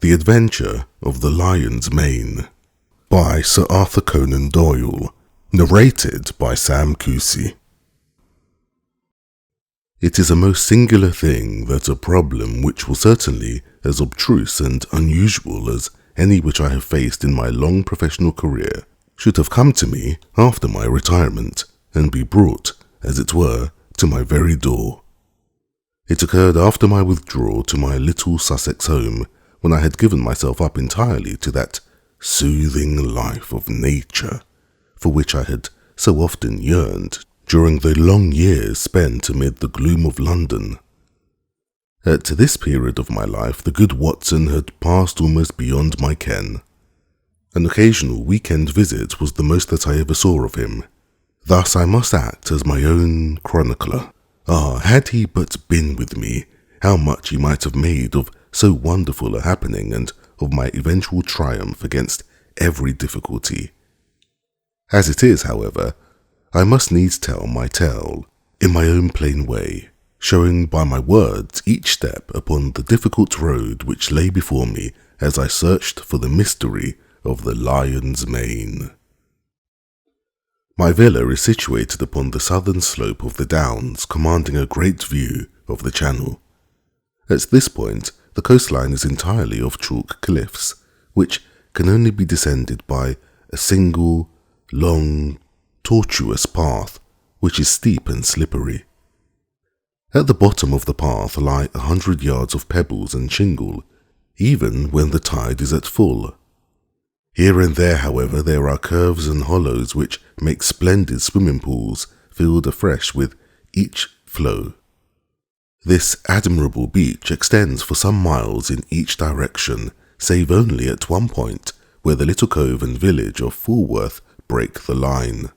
The Adventure of the Lion's Mane by Sir Arthur Conan Doyle, narrated by Sam Cousy. It is a most singular thing that a problem which was certainly as obtruse and unusual as any which I have faced in my long professional career should have come to me after my retirement and be brought, as it were, to my very door. It occurred after my withdrawal to my little Sussex home, when I had given myself up entirely to that soothing life of nature for which I had so often yearned during the long years spent amid the gloom of London. At this period of my life the good Watson had passed almost beyond my ken. An occasional weekend visit was the most that I ever saw of him. Thus I must act as my own chronicler. Had he but been with me, how much he might have made of so wonderful a happening and of my eventual triumph against every difficulty. As it is, however, I must needs tell my tale in my own plain way, showing by my words each step upon the difficult road which lay before me as I searched for the mystery of the lion's mane. My villa is situated upon the southern slope of the downs, commanding a great view of the Channel. At this point, the coastline is entirely of chalk cliffs, which can only be descended by a single, long, tortuous path, which is steep and slippery. At the bottom of the path lie 100 yards of pebbles and shingle, even when the tide is at full. Here and there, however, there are curves and hollows which make splendid swimming pools filled afresh with each flow. This admirable beach extends for some miles in each direction, save only at one point where the little cove and village of Fulworth break the line.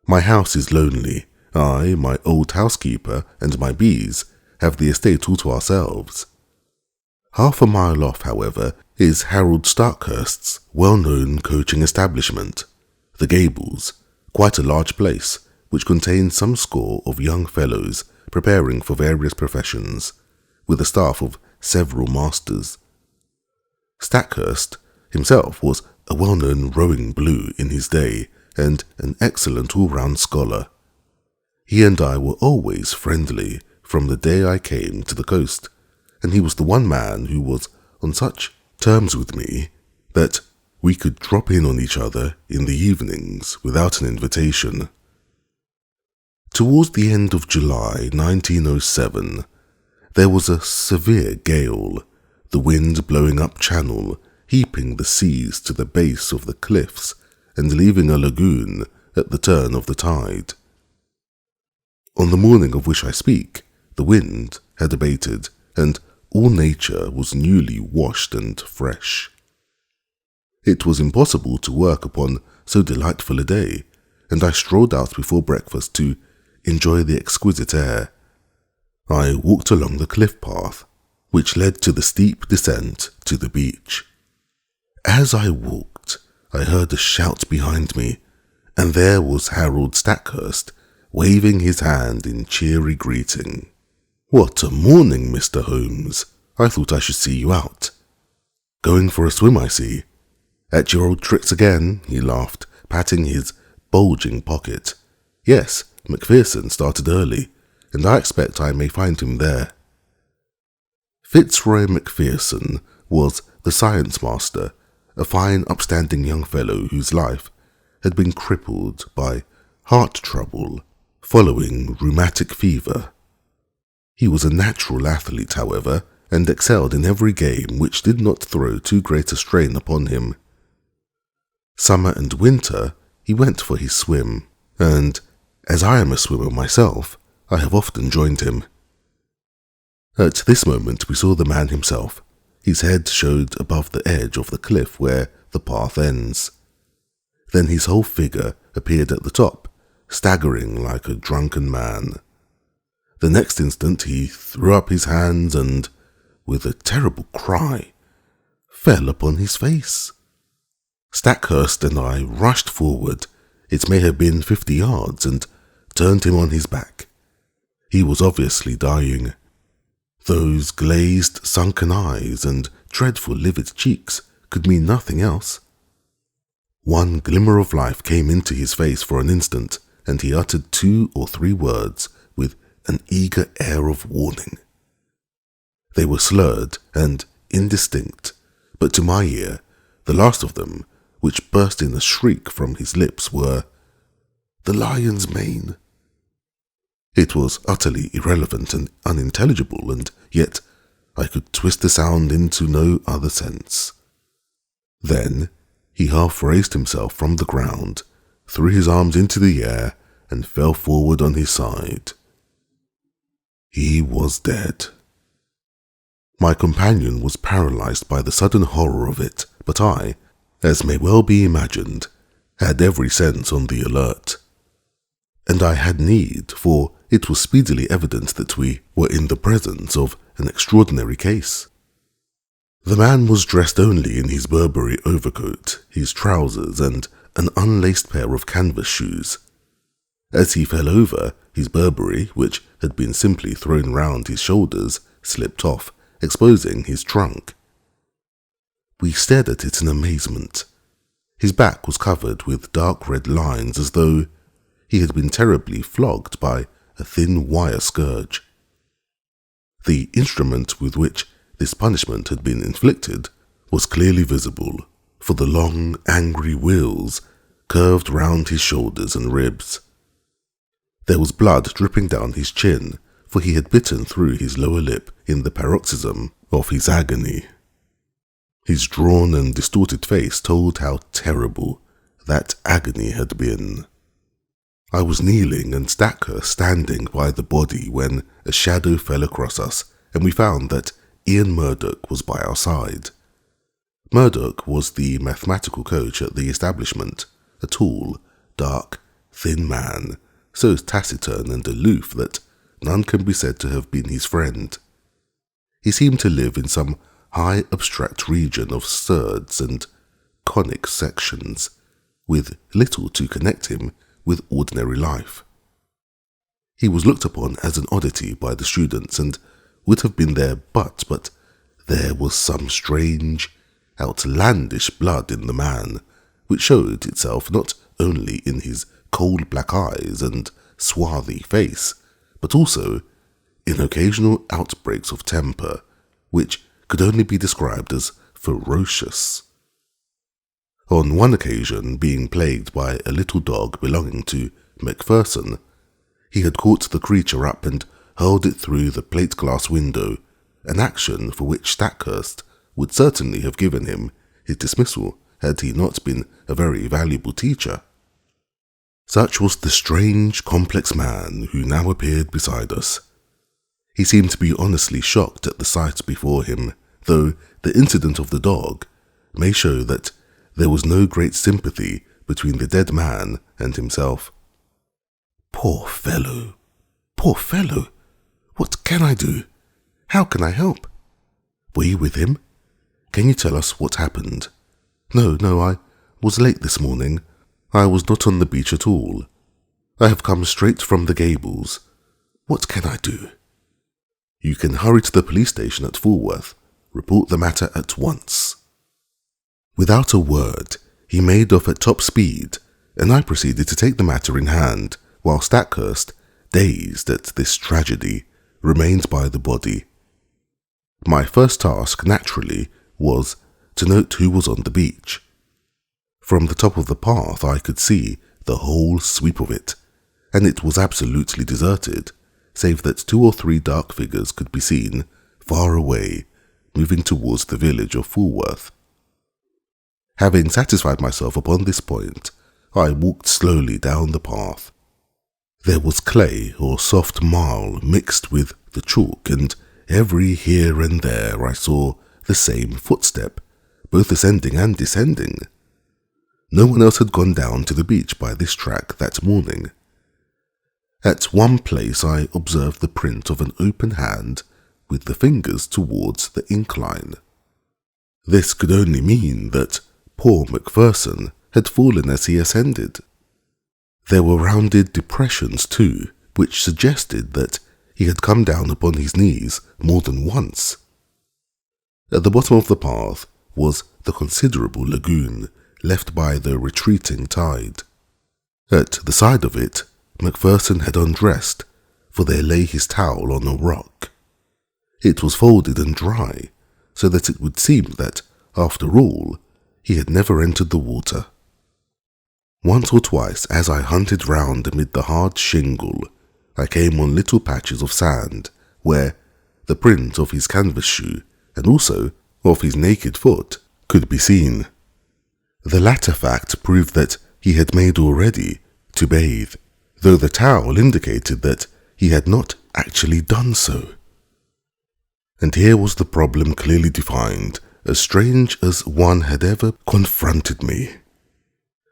My house is lonely. I, my old housekeeper, and my bees have the estate all to ourselves. Half a mile off, however, is Harold Stackhurst's well-known coaching establishment, the Gables, quite a large place, which contains some score of young fellows preparing for various professions, with a staff of several masters. Stackhurst himself was a well-known rowing blue in his day, and an excellent all-round scholar. He and I were always friendly from the day I came to the coast, and he was the one man who was on such terms with me that we could drop in on each other in the evenings without an invitation. Towards the end of July 1907, there was a severe gale, the wind blowing up Channel, heaping the seas to the base of the cliffs and leaving a lagoon at the turn of the tide. On the morning of which I speak, the wind had abated, and all nature was newly washed and fresh. It was impossible to work upon so delightful a day, and I strolled out before breakfast to enjoy the exquisite air. I walked along the cliff path, which led to the steep descent to the beach. As I walked, I heard a shout behind me, and there was Harold Stackhurst, waving his hand in cheery greeting. "What a morning, Mr. Holmes! I thought I should see you out. Going for a swim, I see. At your old tricks again," he laughed, patting his bulging pocket. "Yes, McPherson started early, and I expect I may find him there." Fitzroy McPherson was the science master, a fine upstanding young fellow whose life had been crippled by heart trouble following rheumatic fever. He was a natural athlete, however, and excelled in every game which did not throw too great a strain upon him. Summer and winter he went for his swim, and as I am a swimmer myself, I have often joined him. At this moment we saw the man himself. His head showed above the edge of the cliff where the path ends. Then his whole figure appeared at the top, staggering like a drunken man. The next instant he threw up his hands and, with a terrible cry, fell upon his face. Stackhurst and I rushed forward, it may have been 50 yards, and turned him on his back. He was obviously dying. Those glazed, sunken eyes and dreadful livid cheeks could mean nothing else. One glimmer of life came into his face for an instant, and he uttered 2 or 3 words with an eager air of warning. They were slurred and indistinct, but to my ear, the last of them, which burst in a shriek from his lips, were, "The lion's mane." It was utterly irrelevant and unintelligible, and yet I could twist the sound into no other sense. Then he half raised himself from the ground, threw his arms into the air, and fell forward on his side. He was dead. My companion was paralyzed by the sudden horror of it, but I, as may well be imagined, had every sense on the alert. And I had need, for it was speedily evident that we were in the presence of an extraordinary case. The man was dressed only in his Burberry overcoat, his trousers, and an unlaced pair of canvas shoes. As he fell over, his Burberry, which had been simply thrown round his shoulders, slipped off, exposing his trunk. We stared at it in amazement. His back was covered with dark red lines, as though he had been terribly flogged by a thin wire scourge. The instrument with which this punishment had been inflicted was clearly visible, for the long, angry wheels curved round his shoulders and ribs. There was blood dripping down his chin, for he had bitten through his lower lip in the paroxysm of his agony. His drawn and distorted face told how terrible that agony had been. I was kneeling and Stackhurst standing by the body when a shadow fell across us, and we found that Ian Murdoch was by our side. Murdoch was the mathematical coach at the establishment, a tall, dark, thin man, so taciturn and aloof that none can be said to have been his friend. He seemed to live in some high abstract region of surds and conic sections, with little to connect him with ordinary life. He was looked upon as an oddity by the students and would have been their butt, but there was some strange, outlandish blood in the man, which showed itself not only in his cold black eyes and swarthy face, but also in occasional outbreaks of temper, which could only be described as ferocious. On one occasion, being plagued by a little dog belonging to McPherson, he had caught the creature up and hurled it through the plate-glass window, an action for which Stackhurst would certainly have given him his dismissal had he not been a very valuable teacher. Such was the strange, complex man who now appeared beside us. He seemed to be honestly shocked at the sight before him, though the incident of the dog may show that there was no great sympathy between the dead man and himself. Poor fellow! Poor fellow! What can I do? How can I help? Were you with him? Can you tell us what happened? No, I was late this morning. I was not on the beach at all. I have come straight from the Gables. What can I do? You can hurry to the police station at Fulworth. Report the matter at once. Without a word, he made off at top speed, and I proceeded to take the matter in hand, while Stackhurst, dazed at this tragedy, remained by the body. My first task, naturally, was to note who was on the beach. From the top of the path I could see the whole sweep of it, and it was absolutely deserted, save that 2 or 3 dark figures could be seen, far away, moving towards the village of Fulworth. Having satisfied myself upon this point, I walked slowly down the path. There was clay or soft marl mixed with the chalk, and every here and there I saw the same footstep, both ascending and descending. No one else had gone down to the beach by this track that morning. At one place I observed the print of an open hand with the fingers towards the incline. This could only mean that poor McPherson had fallen as he ascended. There were rounded depressions too, which suggested that he had come down upon his knees more than once. At the bottom of the path was the considerable lagoon left by the retreating tide. At the side of it, McPherson had undressed, for there lay his towel on a rock. It was folded and dry, so that it would seem that, after all, he had never entered the water. Once or twice, as I hunted round amid the hard shingle, I came on little patches of sand, where the print of his canvas shoe, and also of his naked foot, could be seen. The latter fact proved that he had made already to bathe, though the towel indicated that he had not actually done so. And here was the problem clearly defined, as strange as one had ever confronted me.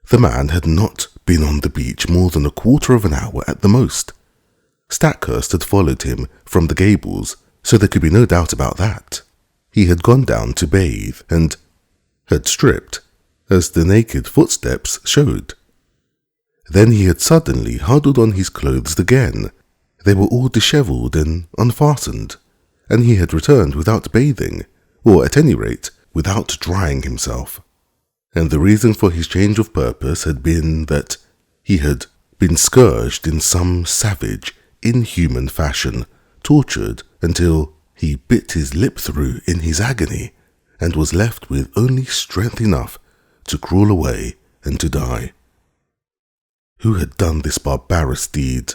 The man had not been on the beach more than a quarter of an hour at the most. Stackhurst had followed him from the Gables, so there could be no doubt about that. He had gone down to bathe and had stripped, as the naked footsteps showed. Then he had suddenly huddled on his clothes again. They were all dishevelled and unfastened, and he had returned without bathing, or at any rate, without drying himself. And the reason for his change of purpose had been that he had been scourged in some savage, inhuman fashion, tortured until he bit his lip through in his agony, and was left with only strength enough to crawl away and to die. Who had done this barbarous deed?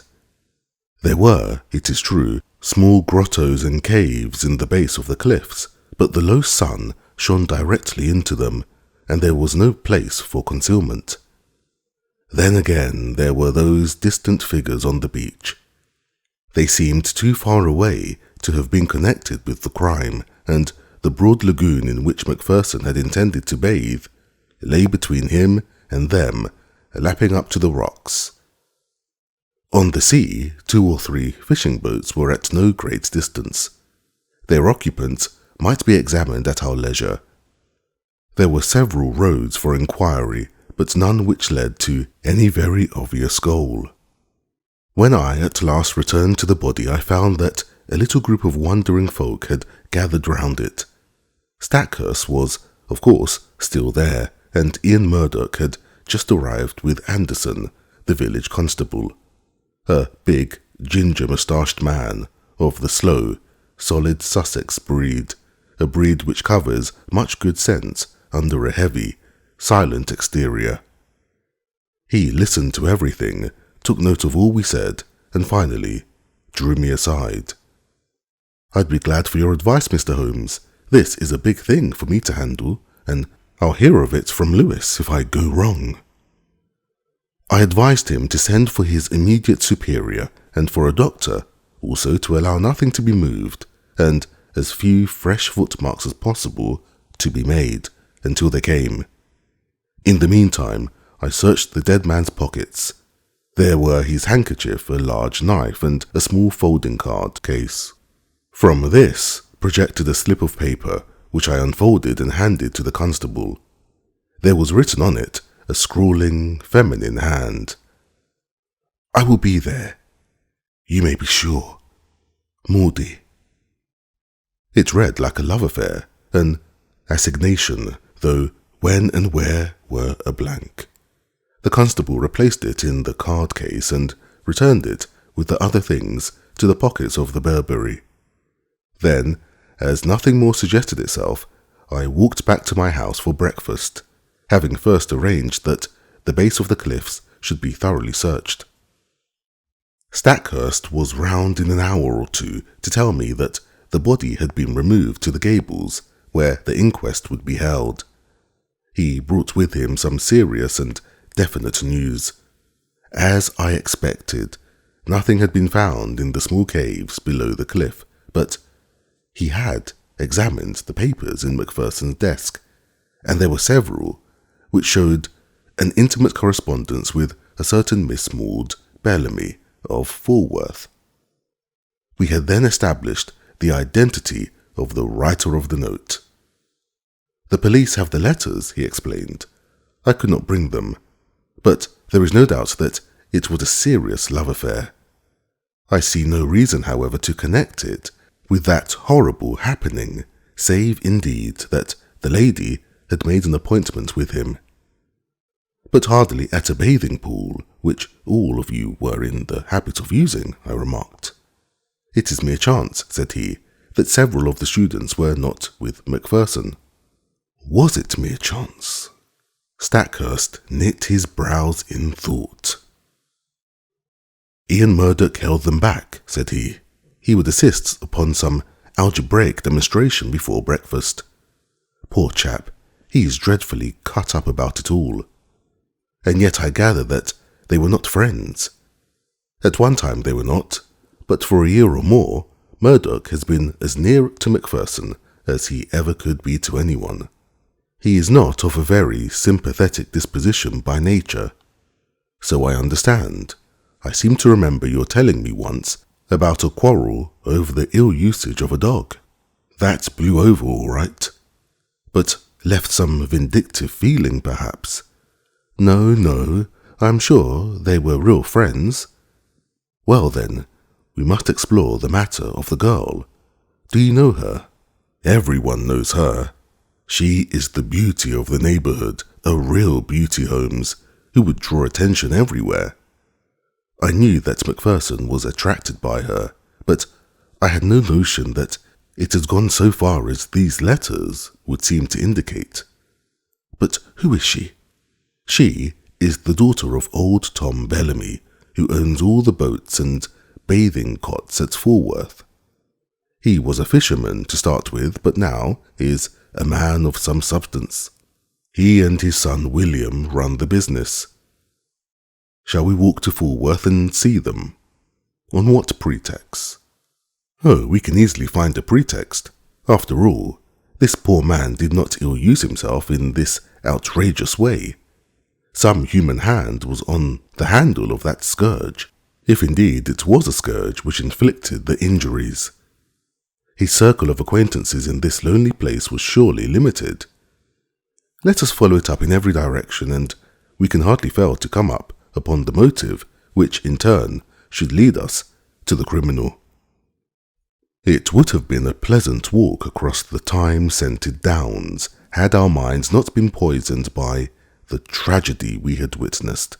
There were, it is true, small grottos and caves in the base of the cliffs, but the low sun shone directly into them, and there was no place for concealment. Then again there were those distant figures on the beach. They seemed too far away to have been connected with the crime, and the broad lagoon in which McPherson had intended to bathe lay between him and them, lapping up to the rocks. On the sea, 2 or 3 fishing boats were at no great distance. Their occupants might be examined at our leisure. There were several roads for inquiry, but none which led to any very obvious goal. When I at last returned to the body, I found that a little group of wondering folk had gathered round it. Stackhurst was, of course, still there, and Ian Murdoch had just arrived with Anderson, the village constable, a big, ginger-moustached man of the slow, solid Sussex breed, a breed which covers much good sense under a heavy, silent exterior. He listened to everything, took note of all we said, and finally drew me aside. "I'd be glad for your advice, Mr. Holmes. This is a big thing for me to handle, and I'll hear of it from Lewis if I go wrong." I advised him to send for his immediate superior and for a doctor, also to allow nothing to be moved, and as few fresh footmarks as possible to be made until they came. In the meantime, I searched the dead man's pockets. There were his handkerchief, a large knife, and a small folding card case. From this projected a slip of paper, which I unfolded and handed to the constable. There was written on it a scrawling, feminine hand. "I will be there. You may be sure. Maudie." It read like a love affair, an assignation, though when and where were a blank. The constable replaced it in the card case and returned it with the other things to the pockets of the Burberry. Then, as nothing more suggested itself, I walked back to my house for breakfast, having first arranged that the base of the cliffs should be thoroughly searched. Stackhurst was round in an hour or two to tell me that the body had been removed to the Gables, where the inquest would be held. He brought with him some serious and definite news. As I expected, nothing had been found in the small caves below the cliff, but he had examined the papers in McPherson's desk, and there were several which showed an intimate correspondence with a certain Miss Maud Bellamy of Falworth. We had then established the identity of the writer of the note. "The police have the letters," he explained. "I could not bring them, but there is no doubt that it was a serious love affair. I see no reason, however, to connect it with that horrible happening save indeed that the lady had made an appointment with him. But hardly at a bathing pool, which all of you were in the habit of using, I remarked. It is mere chance, said he, that several of the students were not with McPherson. Was it mere chance? Stackhurst knit his brows in thought. Ian Murdoch held them back, said he. He would assist upon some algebraic demonstration before breakfast. Poor chap, he is dreadfully cut up about it all. And yet I gather that they were not friends. At one time they were not, but for a year or more, Murdoch has been as near to McPherson as he ever could be to anyone. He is not of a very sympathetic disposition by nature. So I understand. I seem to remember your telling me once about a quarrel over the ill usage of a dog. That blew over all right. But left some vindictive feeling, perhaps. No, I'm sure they were real friends. Well then, we must explore the matter of the girl. Do you know her? Everyone knows her. She is the beauty of the neighbourhood, a real beauty, Holmes, who would draw attention everywhere. I knew that McPherson was attracted by her, but I had no notion that it had gone so far as these letters would seem to indicate. But who is she? She is the daughter of old Tom Bellamy, who owns all the boats and bathing cots at Falworth. He was a fisherman to start with, but now is a man of some substance. He and his son William run the business. Shall we walk to Falworth and see them? On what pretext? Oh, we can easily find a pretext. After all, this poor man did not ill-use himself in this outrageous way. Some human hand was on the handle of that scourge, if indeed it was a scourge which inflicted the injuries. His circle of acquaintances in this lonely place was surely limited. Let us follow it up in every direction, and we can hardly fail to come up upon the motive which, in turn, should lead us to the criminal. It would have been a pleasant walk across the thyme-scented downs had our minds not been poisoned by the tragedy we had witnessed.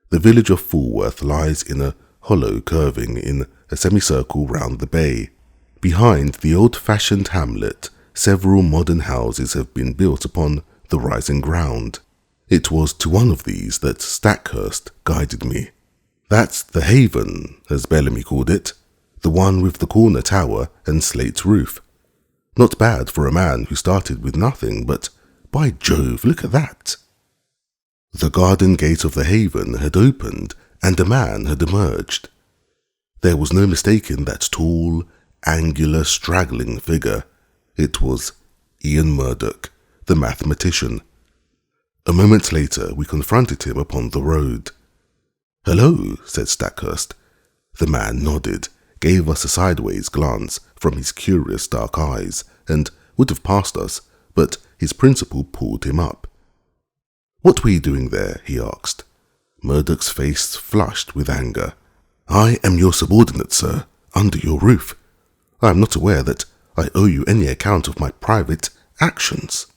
The village of Falworth lies in a hollow curving in a semicircle round the bay. Behind the old-fashioned hamlet, several modern houses have been built upon the rising ground. It was to one of these that Stackhurst guided me. That's the Haven, as Bellamy called it, the one with the corner tower and slate roof. Not bad for a man who started with nothing, but by Jove, look at that! The garden gate of the Haven had opened and a man had emerged. There was no mistaking that tall, angular, straggling figure. It was Ian Murdoch, the mathematician. A moment later we confronted him upon the road. "Hello," said Stackhurst. The man nodded, gave us a sideways glance from his curious dark eyes, and would have passed us, but his principal pulled him up. "What were you doing there?" he asked. Murdoch's face flushed with anger. "I am your subordinate, sir, under your roof. I am not aware that I owe you any account of my private actions."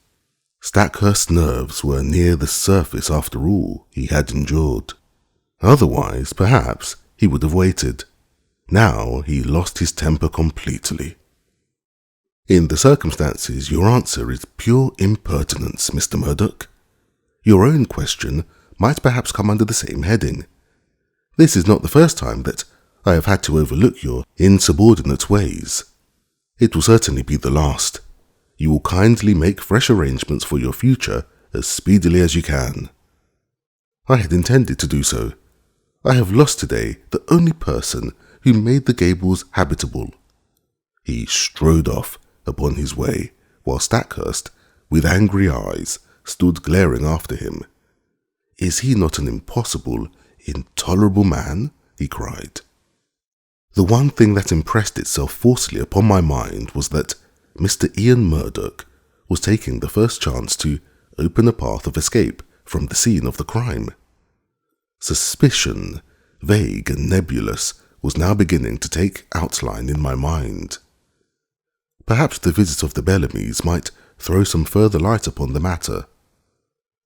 Stackhurst's nerves were near the surface after all he had endured. Otherwise, perhaps, he would have waited. Now he lost his temper completely. "In the circumstances, your answer is pure impertinence, Mr. Murdoch. Your own question might perhaps come under the same heading. This is not the first time that I have had to overlook your insubordinate ways. It will certainly be the last. You will kindly make fresh arrangements for your future as speedily as you can." I had intended to do so. I have lost today the only person who made the Gables habitable. He strode off upon his way, while Stackhurst, with angry eyes, stood glaring after him. "Is he not an impossible, intolerable man?" he cried. The one thing that impressed itself forcibly upon my mind was that Mr. Ian Murdoch was taking the first chance to open a path of escape from the scene of the crime. Suspicion, vague and nebulous, was now beginning to take outline in my mind. Perhaps the visit of the Bellamys might throw some further light upon the matter.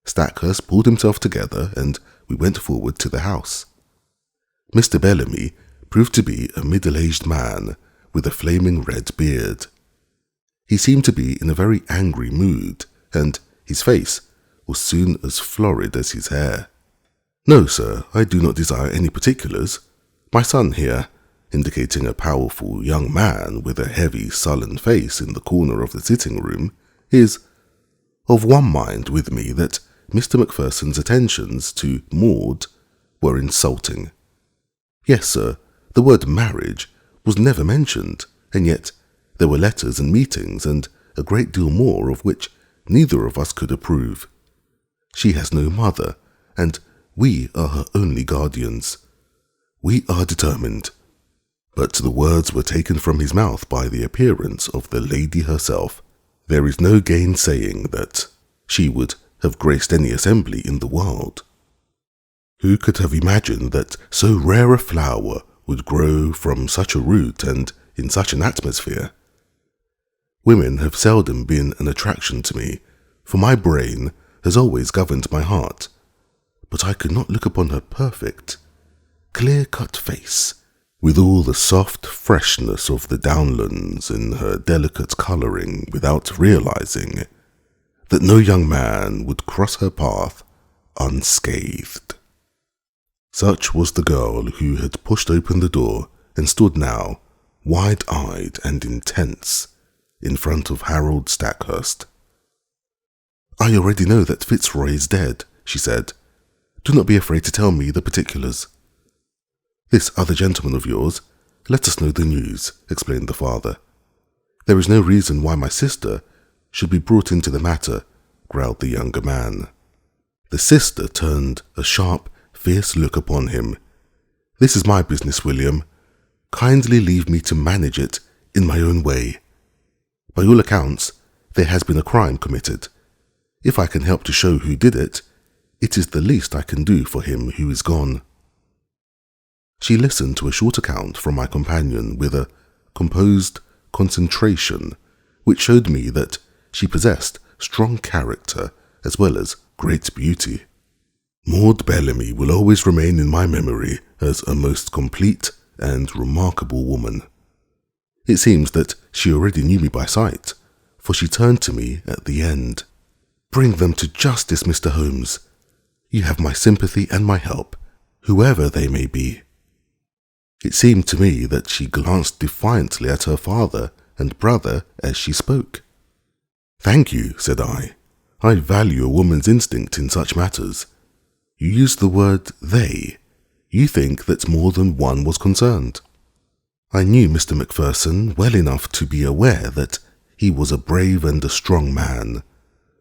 Stackhurst pulled himself together, and we went forward to the house. Mr. Bellamy proved to be a middle-aged man with a flaming red beard. He seemed to be in a very angry mood, and his face was soon as florid as his hair. "No, sir, I do not desire any particulars. My son here," indicating a powerful young man with a heavy, sullen face in the corner of the sitting room, "is of one mind with me that Mr. Macpherson's attentions to Maud were insulting. Yes, sir, the word marriage was never mentioned, and yet there were letters and meetings, and a great deal more of which neither of us could approve. She has no mother, and we are her only guardians. We are determined." But the words were taken from his mouth by the appearance of the lady herself. There is no gainsaying that she would have graced any assembly in the world. Who could have imagined that so rare a flower would grow from such a root and in such an atmosphere? Women have seldom been an attraction to me, for my brain has always governed my heart, but I could not look upon her perfect, clear-cut face, with all the soft freshness of the downlands in her delicate colouring, without realizing that no young man would cross her path unscathed. Such was the girl who had pushed open the door and stood now, wide-eyed and intense, in front of Harold Stackhurst. "I already know that Fitzroy is dead," she said. "Do not be afraid to tell me the particulars." "This other gentleman of yours, let us know the news," explained the father. "There is no reason why my sister should be brought into the matter," growled the younger man. The sister turned a sharp, fierce look upon him. "This is my business, William. Kindly leave me to manage it in my own way. By all accounts, there has been a crime committed. If I can help to show who did it, it is the least I can do for him who is gone." She listened to a short account from my companion with a composed concentration, which showed me that she possessed strong character as well as great beauty. Maud Bellamy will always remain in my memory as a most complete and remarkable woman. It seems that she already knew me by sight, for she turned to me at the end. "Bring them to justice, Mr. Holmes. You have my sympathy and my help, whoever they may be." It seemed to me that she glanced defiantly at her father and brother as she spoke. "Thank you," said I. "I value a woman's instinct in such matters. You used the word they. You think that more than one was concerned." I knew Mr. Macpherson well enough to be aware that he was a brave and a strong man.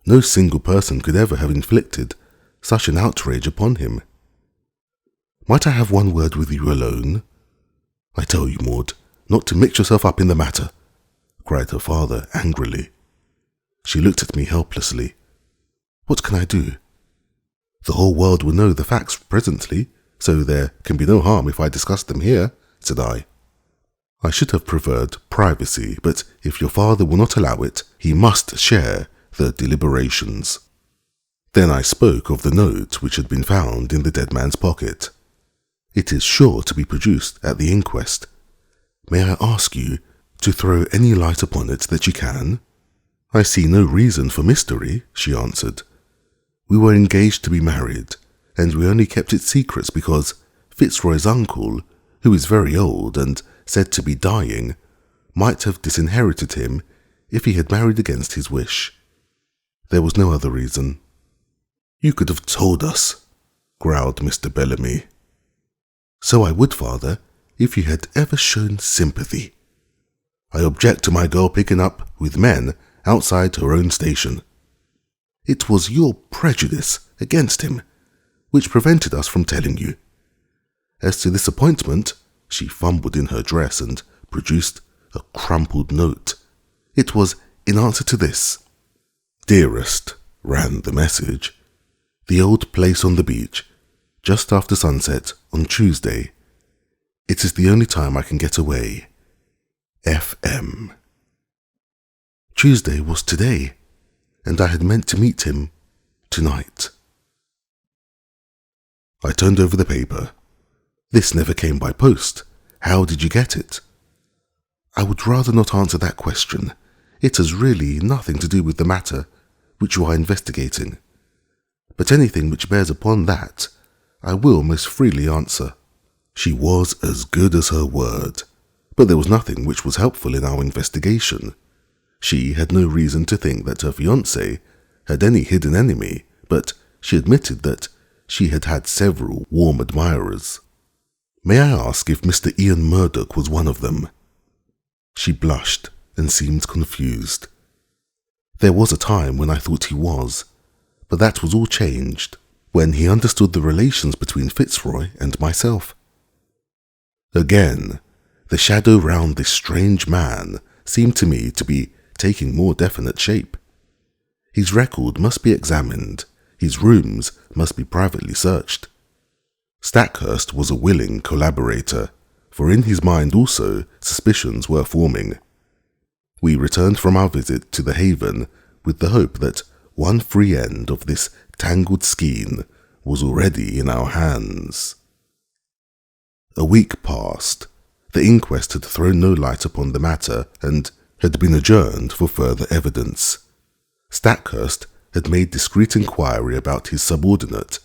No single person could ever have inflicted such an outrage upon him. "Might I have one word with you alone?" "I tell you, Maud, not to mix yourself up in the matter," cried her father angrily. She looked at me helplessly. "What can I do?" "The whole world will know the facts presently, so there can be no harm if I discuss them here," said I. I should have preferred privacy, but if your father will not allow it, he must share the deliberations. Then I spoke of the note which had been found in the dead man's pocket. "It is sure to be produced at the inquest. May I ask you to throw any light upon it that you can?" "I see no reason for mystery," she answered. "We were engaged to be married, and we only kept it secret because Fitzroy's uncle, who is very old and said to be dying, might have disinherited him if he had married against his wish. There was no other reason." "You could have told us," growled Mr. Bellamy. "So I would, father, if you had ever shown sympathy. I object to my girl picking up with men outside her own station. It was your prejudice against him which prevented us from telling you. As to this appointment," she fumbled in her dress and produced a crumpled note. "It was in answer to this. 'Dearest,' ran the message, 'the old place on the beach, just after sunset on Tuesday. It is the only time I can get away. F.M.' Tuesday was today, and I had meant to meet him tonight. I turned over the paper. This never came by post. How did you get it? I would rather not answer that question. It has really nothing to do with the matter which you are investigating. But anything which bears upon that, I will most freely answer. She was as good as her word, but there was nothing which was helpful in our investigation. She had no reason to think that her fiancé had any hidden enemy, but she admitted that she had had several warm admirers. May I ask if Mr. Ian Murdoch was one of them? She blushed and seemed confused. There was a time when I thought he was, but that was all changed when he understood the relations between Fitzroy and myself. Again, the shadow round this strange man seemed to me to be taking more definite shape. His record must be examined, his rooms must be privately searched. Stackhurst was a willing collaborator, for in his mind also suspicions were forming. We returned from our visit to the Haven with the hope that one free end of this tangled skein was already in our hands. A week passed. The inquest had thrown no light upon the matter and had been adjourned for further evidence. Stackhurst had made discreet inquiry about his subordinate,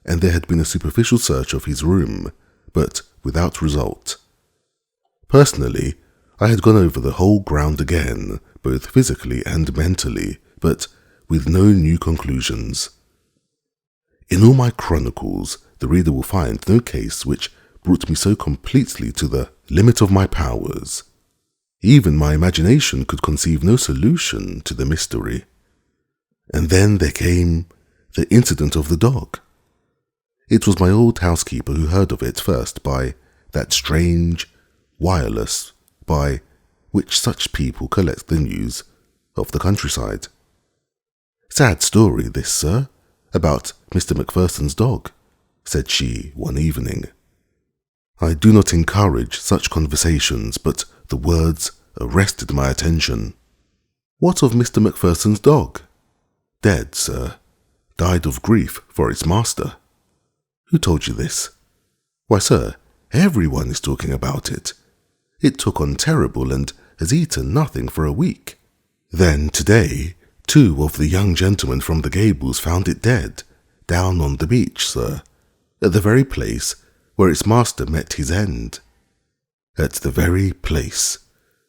and there had been a superficial search of his room, but without result. Personally, I had gone over the whole ground again, both physically and mentally, but with no new conclusions. In all my chronicles, the reader will find no case which brought me so completely to the limit of my powers. Even my imagination could conceive no solution to the mystery. And then there came the incident of the dog. It was my old housekeeper who heard of it first by that strange wireless by which such people collect the news of the countryside. Sad story this, sir, about Mr. McPherson's dog, said she one evening. I do not encourage such conversations, but the words arrested my attention. What of Mr. McPherson's dog? Dead, sir. Died of grief for its master. Who told you this? Why, sir, everyone is talking about it. It took on terrible and has eaten nothing for a week. Then today, 2 of the young gentlemen from the Gables found it dead, down on the beach, sir, at the very place where its master met his end. At the very place.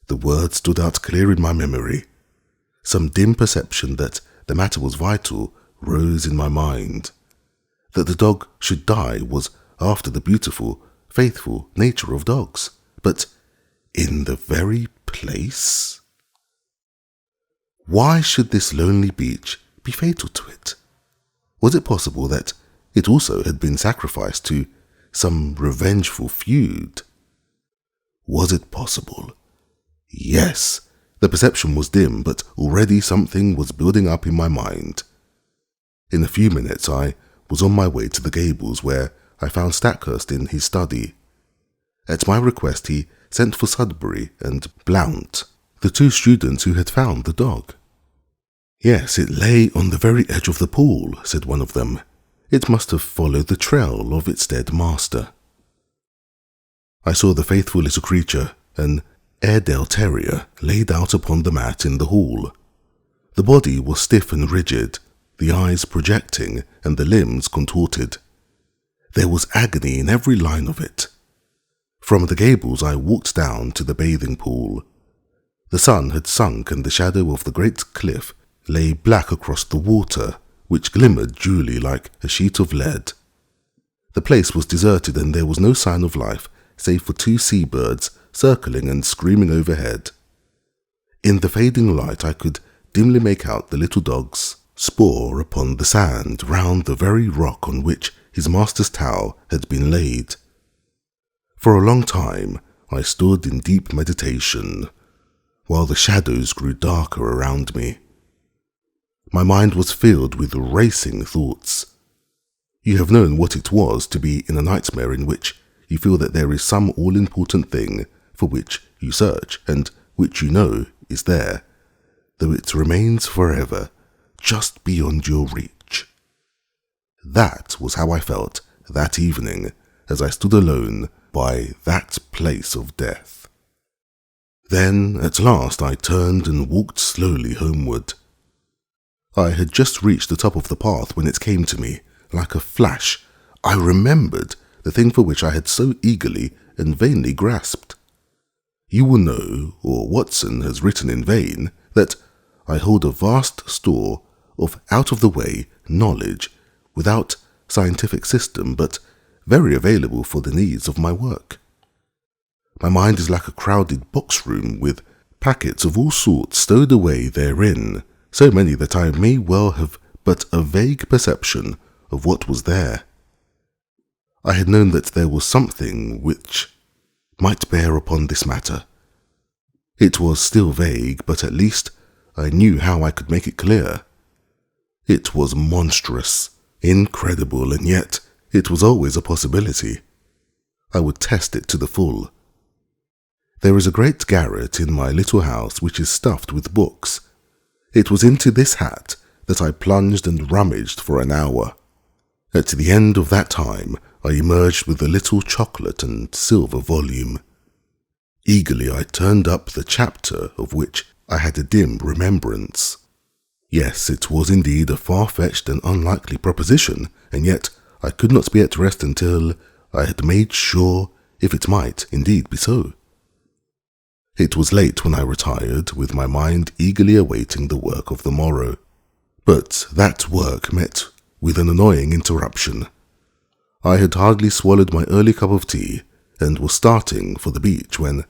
The word stood out clear in my memory. Some dim perception that the matter was vital rose in my mind. That the dog should die was after the beautiful, faithful nature of dogs. But in the very place? Why should this lonely beach be fatal to it? Was it possible that it also had been sacrificed to some revengeful feud? Was it possible? Yes, the perception was dim, but already something was building up in my mind. In a few minutes I was on my way to the Gables, where I found Stackhurst in his study. At my request he sent for Sudbury and Blount, the 2 students who had found the dog. Yes, it lay on the very edge of the pool, said one of them. It must have followed the trail of its dead master. I saw the faithful little creature, an Airedale terrier, laid out upon the mat in the hall. The body was stiff and rigid, the eyes projecting and the limbs contorted. There was agony in every line of it. From the Gables I walked down to the bathing pool. The sun had sunk and the shadow of the great cliff lay black across the water, which glimmered dully like a sheet of lead. The place was deserted and there was no sign of life save for 2 seabirds circling and screaming overhead. In the fading light I could dimly make out the little dog's spoor upon the sand round the very rock on which his master's towel had been laid. For a long time I stood in deep meditation, while the shadows grew darker around me. My mind was filled with racing thoughts. You have known what it was to be in a nightmare in which you feel that there is some all-important thing for which you search and which you know is there, though it remains forever just beyond your reach. That was how I felt that evening as I stood alone by that place of death. Then, at last, I turned and walked slowly homeward. I had just reached the top of the path when it came to me, like a flash. I remembered the thing for which I had so eagerly and vainly grasped. You will know, or Watson has written in vain, that I hold a vast store of out-of-the-way knowledge without scientific system, but very available for the needs of my work. My mind is like a crowded box-room with packets of all sorts stowed away therein, so many that I may well have but a vague perception of what was there. I had known that there was something which might bear upon this matter. It was still vague, but at least I knew how I could make it clear. It was monstrous, incredible, and yet it was always a possibility. I would test it to the full. There is a great garret in my little house which is stuffed with books. It was into this hat that I plunged and rummaged for an hour. At the end of that time, I emerged with a little chocolate and silver volume. Eagerly I turned up the chapter of which I had a dim remembrance. Yes, it was indeed a far-fetched and unlikely proposition, and yet I could not be at rest until I had made sure if it might indeed be so. It was late when I retired, with my mind eagerly awaiting the work of the morrow. But that work met with an annoying interruption. I had hardly swallowed my early cup of tea, and was starting for the beach when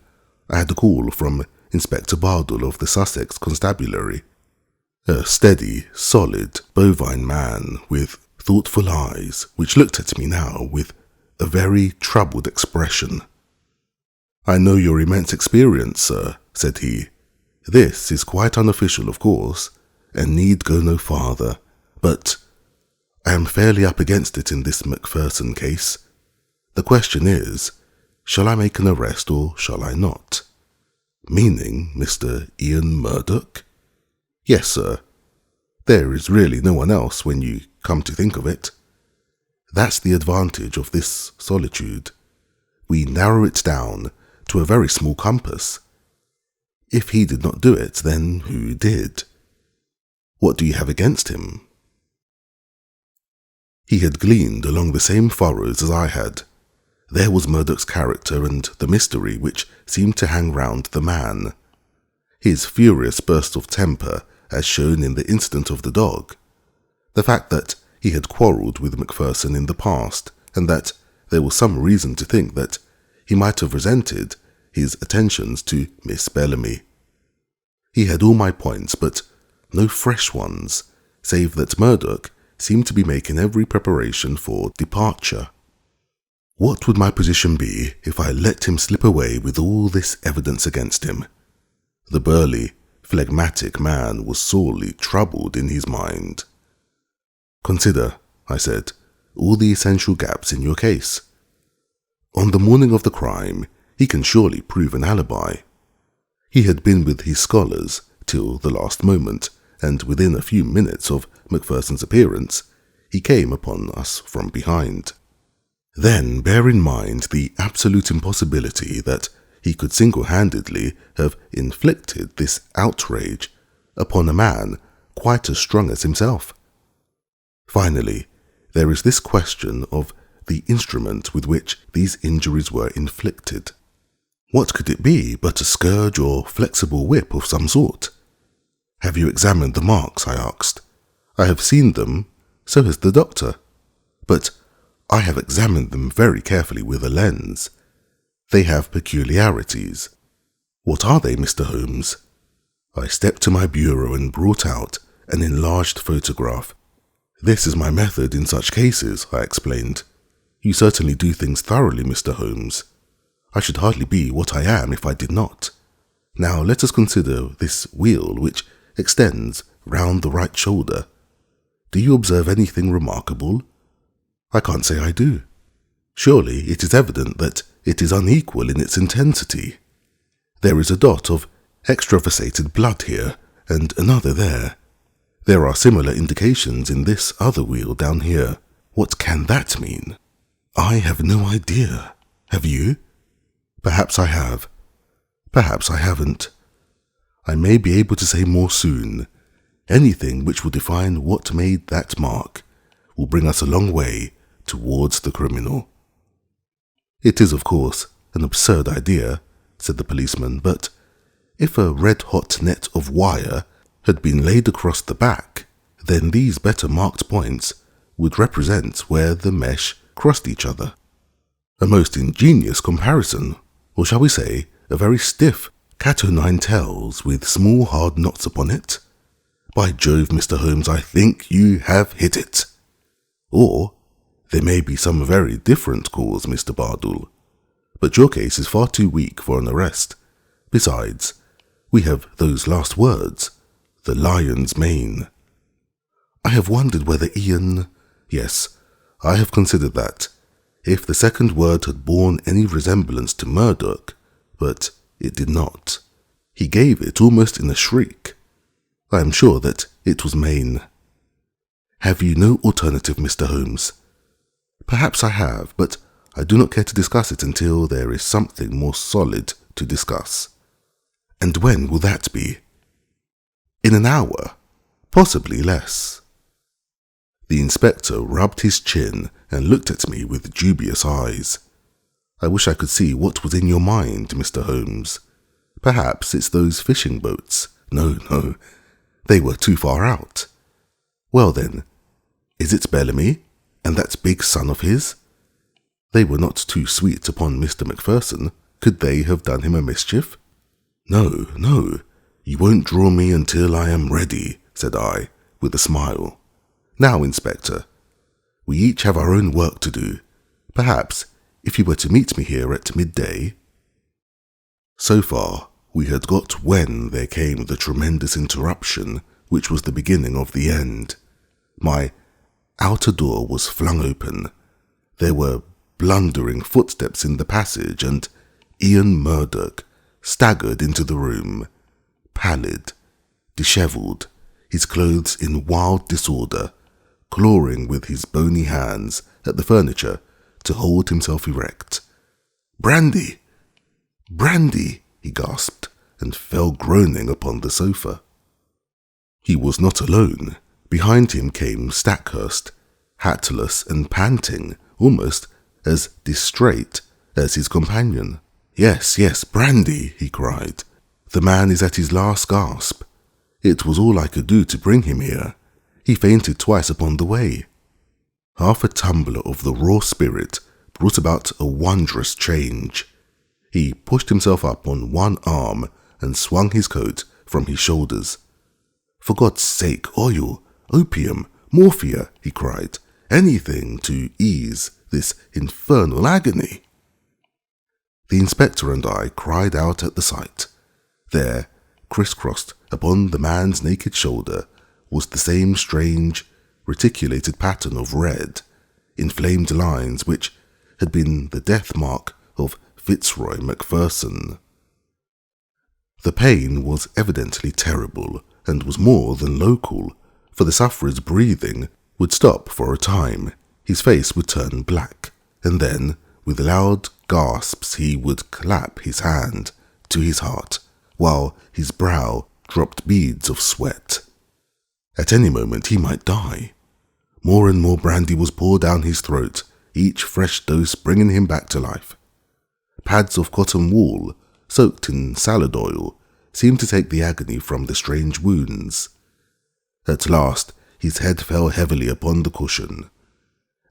I had a call from Inspector Bardell of the Sussex Constabulary. A steady, solid, bovine man with thoughtful eyes, which looked at me now with a very troubled expression. "I know your immense experience, sir," said he. "This is quite unofficial, of course, and need go no farther, but I am fairly up against it in this McPherson case. The question is, shall I make an arrest or shall I not?" "Meaning Mr. Ian Murdoch?" "Yes, sir. There is really no one else when you come to think of it. That's the advantage of this solitude. We narrow it down to a very small compass. If he did not do it, then who did? What do you have against him?" He had gleaned along the same furrows as I had. There was Murdoch's character and the mystery which seemed to hang round the man. His furious burst of temper, as shown in the incident of the dog. The fact that he had quarrelled with McPherson in the past, and that there was some reason to think that he might have resented his attentions to Miss Bellamy. He had all my points, but no fresh ones, save that Murdoch seemed to be making every preparation for departure. What would my position be if I let him slip away with all this evidence against him? The burly, phlegmatic man was sorely troubled in his mind. "Consider," I said, "all the essential gaps in your case. On the morning of the crime, he can surely prove an alibi. He had been with his scholars till the last moment, and within a few minutes of McPherson's appearance, he came upon us from behind. Then bear in mind the absolute impossibility that he could single-handedly have inflicted this outrage upon a man quite as strong as himself. Finally, there is this question of the instrument with which these injuries were inflicted. What could it be but a scourge or flexible whip of some sort? Have you examined the marks? I asked. I have seen them, so has the doctor, but I have examined them very carefully with a lens. They have peculiarities. What are they, Mr. Holmes? I stepped to my bureau and brought out an enlarged photograph. This is my method in such cases, I explained. You certainly do things thoroughly, Mr. Holmes. I should hardly be what I am if I did not. Now let us consider this wheel which extends round the right shoulder. Do you observe anything remarkable? I can't say I do. Surely it is evident that it is unequal in its intensity. There is a dot of extravasated blood here, and another there. There are similar indications in this other wheel down here. What can that mean? I have no idea. Have you? Perhaps I have. Perhaps I haven't. I may be able to say more soon. Anything which will define what made that mark will bring us a long way towards the criminal. It is, of course, an absurd idea, said the policeman, but if a red-hot net of wire had been laid across the back, then these better marked points would represent where the mesh crossed each other. A most ingenious comparison, or shall we say, a very stiff cat-o'-nine-tails with small hard knots upon it. By Jove, Mr. Holmes, I think you have hit it. Or there may be some very different cause, Mr. Bardell, but your case is far too weak for an arrest. Besides, we have those last words, the lion's mane. I have wondered whether Ian— Yes, I have considered that, if the second word had borne any resemblance to Murdoch, but it did not. He gave it almost in a shriek. I am sure that it was Maine. Have you no alternative, Mr. Holmes? Perhaps I have, but I do not care to discuss it until there is something more solid to discuss. And when will that be? In an hour, possibly less. The inspector rubbed his chin and looked at me with dubious eyes. I wish I could see what was in your mind, Mr. Holmes. Perhaps it's those fishing boats. No, they were too far out. Well then, is it Bellamy and that big son of his? They were not too sweet upon Mr. McPherson. Could they have done him a mischief? No, you won't draw me until I am ready, said I, with a smile. Now, Inspector, we each have our own work to do. Perhaps, if you were to meet me here at midday— So far, we had got when there came the tremendous interruption, which was the beginning of the end. My outer door was flung open. There were blundering footsteps in the passage, and Ian Murdoch staggered into the room, pallid, dishevelled, his clothes in wild disorder, clawing with his bony hands at the furniture to hold himself erect. "Brandy! Brandy!" he gasped, and fell groaning upon the sofa. He was not alone. Behind him came Stackhurst, hatless and panting, almost as distrait as his companion. Yes, brandy," he cried. "The man is at his last gasp. It was all I could do to bring him here. He fainted twice upon the way." Half a tumbler of the raw spirit brought about a wondrous change. He pushed himself up on one arm and swung his coat from his shoulders. "For God's sake, oil, opium, morphia," he cried. "Anything to ease this infernal agony." The inspector and I cried out at the sight. There, crisscrossed upon the man's naked shoulder, was the same strange, reticulated pattern of red, inflamed lines which had been the death mark of Fitzroy McPherson. The pain was evidently terrible, and was more than local, for the sufferer's breathing would stop for a time, his face would turn black, and then, with loud gasps, he would clap his hand to his heart, while his brow dropped beads of sweat. At any moment he might die. More and more brandy was poured down his throat, each fresh dose bringing him back to life. Pads of cotton wool, soaked in salad oil, seemed to take the agony from the strange wounds. At last his head fell heavily upon the cushion.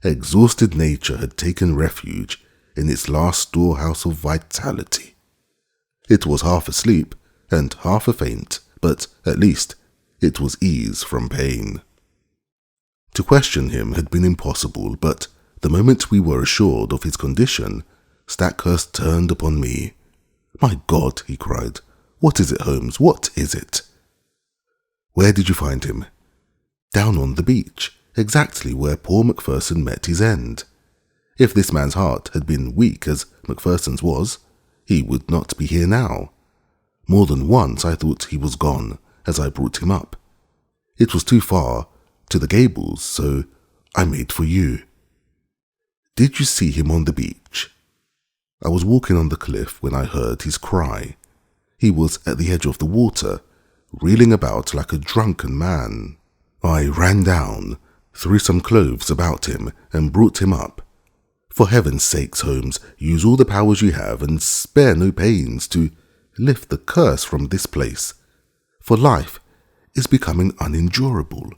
Exhausted nature had taken refuge in its last storehouse of vitality. It was half asleep and half a faint, but at least it was ease from pain. To question him had been impossible, but the moment we were assured of his condition, Stackhurst turned upon me. "My God," he cried, "what is it, Holmes? What is it?" "Where did you find him?" "Down on the beach, exactly where poor McPherson met his end. If this man's heart had been weak as McPherson's was, he would not be here now. More than once I thought he was gone, as I brought him up. It was too far to the Gables, so I made for you. Did you see him on the beach? I was walking on the cliff when I heard his cry. He was at the edge of the water, reeling about like a drunken man. I ran down, threw some clothes about him, and brought him up. For heaven's sakes, Holmes, use all the powers you have and spare no pains to lift the curse from this place, for life is becoming unendurable.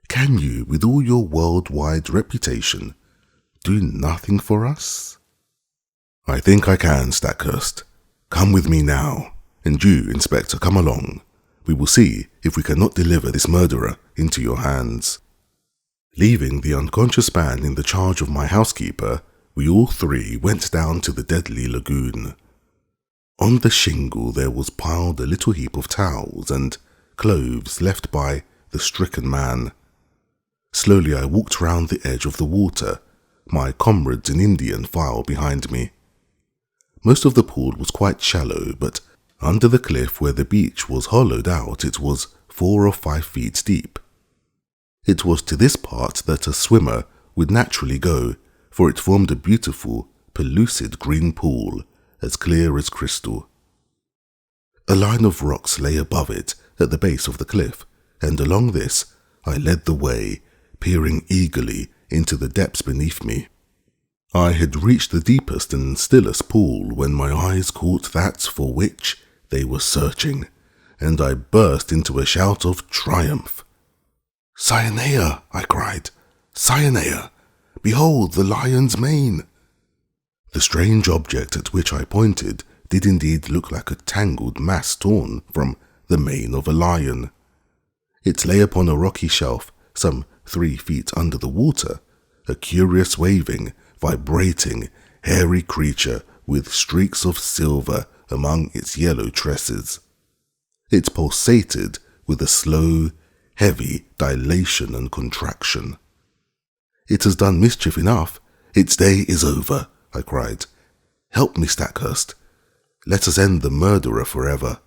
Can you, with all your worldwide reputation, do nothing for us? I think I can, Stackhurst. Come with me now, and you, Inspector, come along. We will see if we cannot deliver this murderer into your hands. Leaving the unconscious man in the charge of my housekeeper, we all three went down to the deadly lagoon. On the shingle there was piled a little heap of towels and clothes left by the stricken man. Slowly I walked round the edge of the water, my comrades in Indian file behind me. Most of the pool was quite shallow, but under the cliff where the beach was hollowed out it was 4 or 5 feet deep. It was to this part that a swimmer would naturally go, for it formed a beautiful, pellucid green pool, as clear as crystal. A line of rocks lay above it at the base of the cliff, and along this I led the way, peering eagerly into the depths beneath me. I had reached the deepest and stillest pool when my eyes caught that for which they were searching, and I burst into a shout of triumph. "Cyanea!" I cried. "Cyanea! Behold the lion's mane!" The strange object at which I pointed did indeed look like a tangled mass torn from the mane of a lion. It lay upon a rocky shelf some 3 feet under the water, a curious waving, vibrating, hairy creature with streaks of silver among its yellow tresses. It pulsated with a slow, heavy dilation and contraction. "It has done mischief enough. Its day is over," I cried. "Help me, Stackhurst. Let us end the murderer forever."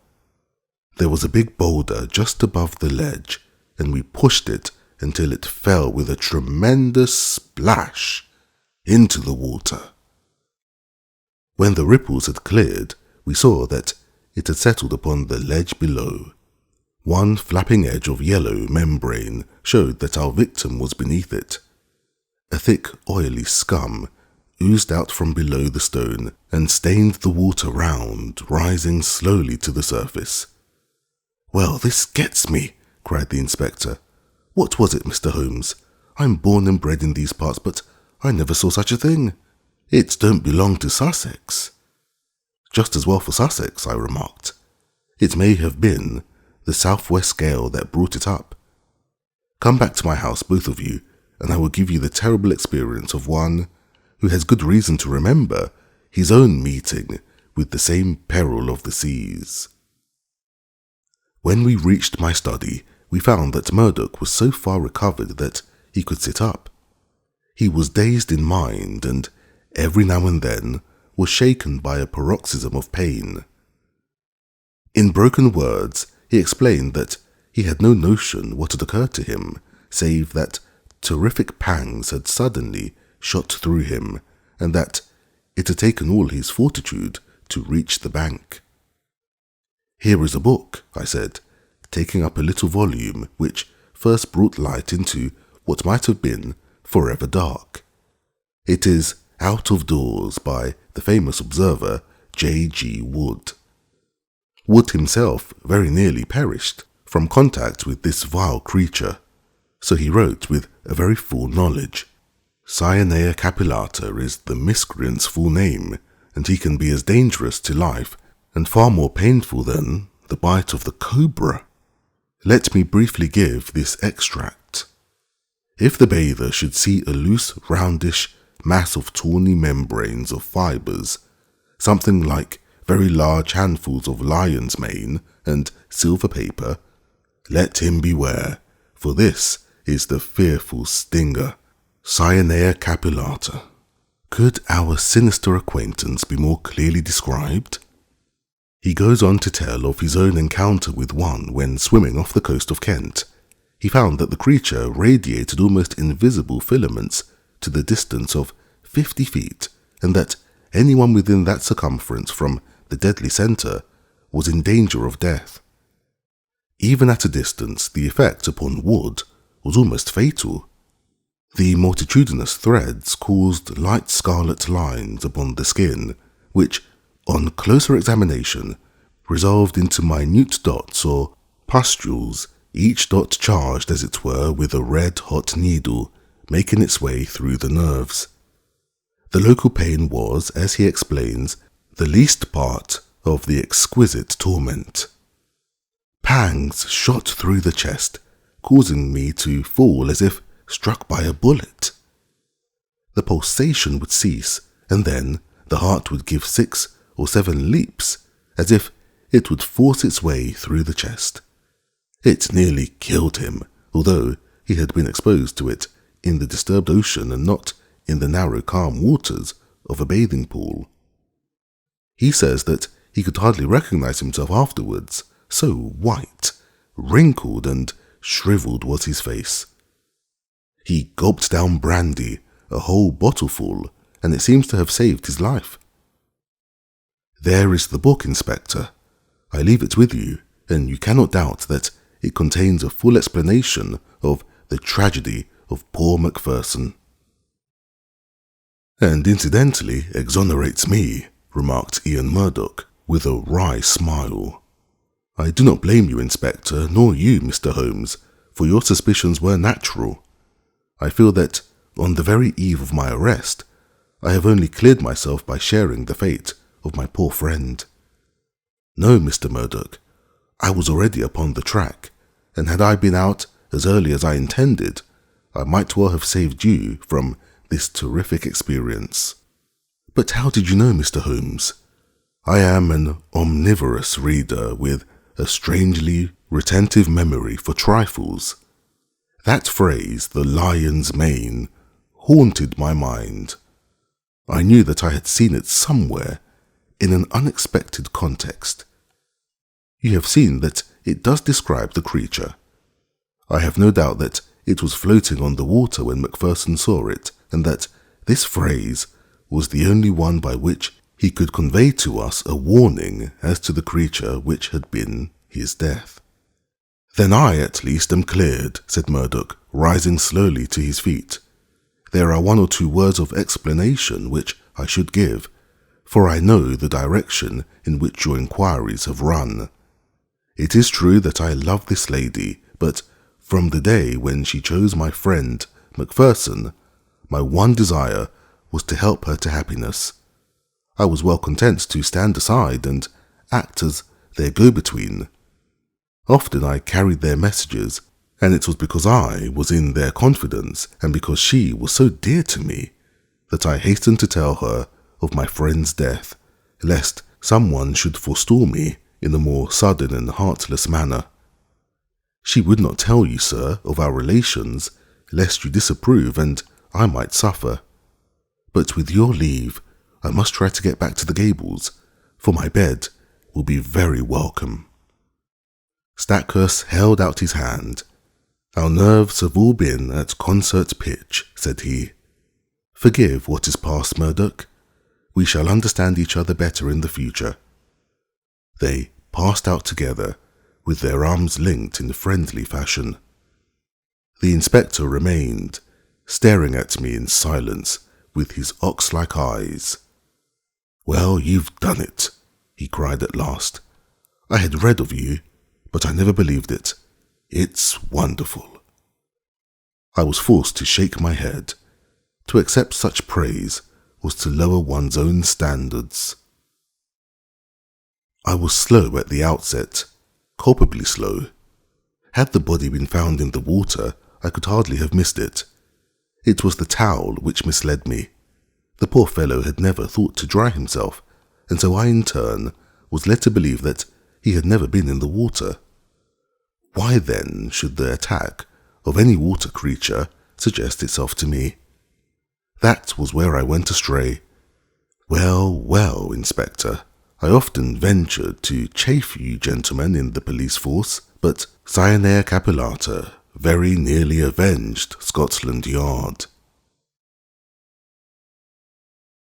There was a big boulder just above the ledge, and we pushed it until it fell with a tremendous splash into the water. When the ripples had cleared, we saw that it had settled upon the ledge below. One flapping edge of yellow membrane showed that our victim was beneath it. A thick, oily scum oozed out from below the stone and stained the water round, rising slowly to the surface. "Well, this gets me," cried the inspector. "What was it, Mr. Holmes? I'm born and bred in these parts, but I never saw such a thing. It don't belong to Sussex." "Just as well for Sussex," I remarked. "It may have been the southwest gale that brought it up. Come back to my house, both of you, and I will give you the terrible experience of one who has good reason to remember his own meeting with the same peril of the seas." When we reached my study, we found that Murdoch was so far recovered that he could sit up. He was dazed in mind, and every now and then was shaken by a paroxysm of pain. In broken words, he explained that he had no notion what had occurred to him, save that terrific pangs had suddenly shot through him, and that it had taken all his fortitude to reach the bank. "Here is a book," I said, taking up a little volume which first brought light into what might have been forever dark. "It is Out of Doors by the famous observer J.G. Wood. Wood himself very nearly perished from contact with this vile creature, so he wrote with a very full knowledge. Cyanea capillata is the miscreant's full name, and he can be as dangerous to life and far more painful than the bite of the cobra. Let me briefly give this extract. If the bather should see a loose, roundish mass of tawny membranes of fibres, something like very large handfuls of lion's mane and silver paper, let him beware, for this is the fearful stinger, Cyanea capillata. Could our sinister acquaintance be more clearly described? He goes on to tell of his own encounter with one when swimming off the coast of Kent. He found that the creature radiated almost invisible filaments to the distance of 50 feet, and that anyone within that circumference from the deadly centre was in danger of death. Even at a distance, the effect upon wood was almost fatal. The multitudinous threads caused light scarlet lines upon the skin, which, on closer examination, resolved into minute dots or pustules, each dot charged as it were with a red-hot needle, making its way through the nerves. The local pain was, as he explains, the least part of the exquisite torment. Pangs shot through the chest, causing me to fall as if struck by a bullet. The pulsation would cease, and then the heart would give 6 or 7 leaps, as if it would force its way through the chest. It nearly killed him, although he had been exposed to it in the disturbed ocean and not in the narrow, calm waters of a bathing pool. He says that he could hardly recognize himself afterwards, so white, wrinkled and shriveled was his face. He gulped down brandy, a whole bottleful, and it seems to have saved his life. There is the book, Inspector. I leave it with you, and you cannot doubt that it contains a full explanation of the tragedy of poor Macpherson. And incidentally exonerates me, remarked Ian Murdoch, with a wry smile. I do not blame you, Inspector, nor you, Mr. Holmes, for your suspicions were natural. I feel that, on the very eve of my arrest, I have only cleared myself by sharing the fate of my poor friend. No, Mr. Murdoch, I was already upon the track, and had I been out as early as I intended, I might well have saved you from this terrific experience. But how did you know, Mr. Holmes? I am an omnivorous reader with a strangely retentive memory for trifles. That phrase, the lion's mane, haunted my mind. I knew that I had seen it somewhere in an unexpected context. You have seen that it does describe the creature. I have no doubt that it was floating on the water when Macpherson saw it, and that this phrase was the only one by which he could convey to us a warning as to the creature which had been his death. Then I, at least, am cleared, said Murdoch, rising slowly to his feet. There are 1 or 2 words of explanation which I should give, for I know the direction in which your inquiries have run. It is true that I love this lady, but from the day when she chose my friend Macpherson, my one desire was to help her to happiness. I was well content to stand aside and act as their go-between. Often I carried their messages, and it was because I was in their confidence and because she was so dear to me that I hastened to tell her of my friend's death, lest someone should forestall me in a more sudden and heartless manner. She would not tell you, sir, of our relations, lest you disapprove and I might suffer. But with your leave, I must try to get back to the Gables, for my bed will be very welcome. Stackhurst held out his hand. Our nerves have all been at concert pitch, said he. Forgive what is past, Murdoch. We shall understand each other better in the future. They passed out together, with their arms linked in friendly fashion. The inspector remained, staring at me in silence with his ox-like eyes. Well, you've done it, he cried at last. I had read of you, but I never believed it. It's wonderful. I was forced to shake my head. To accept such praise was to lower one's own standards. I was slow at the outset, culpably slow. Had the body been found in the water, I could hardly have missed it. It was the towel which misled me. The poor fellow had never thought to dry himself, and so I in turn was led to believe that he had never been in the water. Why then should the attack of any water creature suggest itself to me? That was where I went astray. Well, well, Inspector, I often ventured to chafe you gentlemen in the police force, but Scienere Capillata very nearly avenged Scotland Yard.